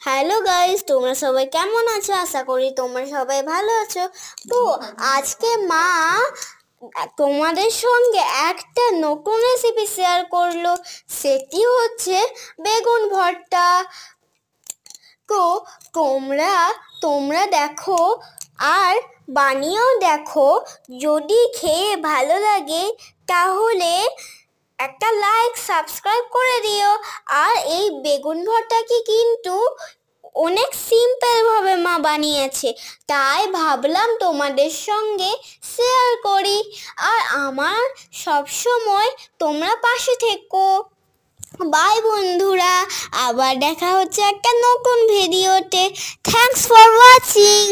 Hello guys, তোমরা সবাই কেমন আছো? আশা করি তোমরা সবাই ভালো আছো। তো আজকে মা তোমাদের সঙ্গে একটা নতুন রেসিপি শেয়ার করলো। সেটি হচ্ছে বেগুন ভর্তা। তো তোমরা তোমরা দেখো আর বানিয়েও দেখো। যদি খেয়ে ভালো লাগে তাহলে একটা লাইক সাবস্ক্রাইব করে দিও। আর এই বেগুন ভর্তাকে কিন্তু অনেক সিম্পল ভাবে মা বানিয়েছে, তাই ভাবলাম তোমাদের সঙ্গে শেয়ার করি। আর আমার সব সময় তোমরা পাশে থেকো। বাই বন্ধুরা, আবার দেখা হচ্ছে একটা নতুন ভিডিওতে। Thanks for watching.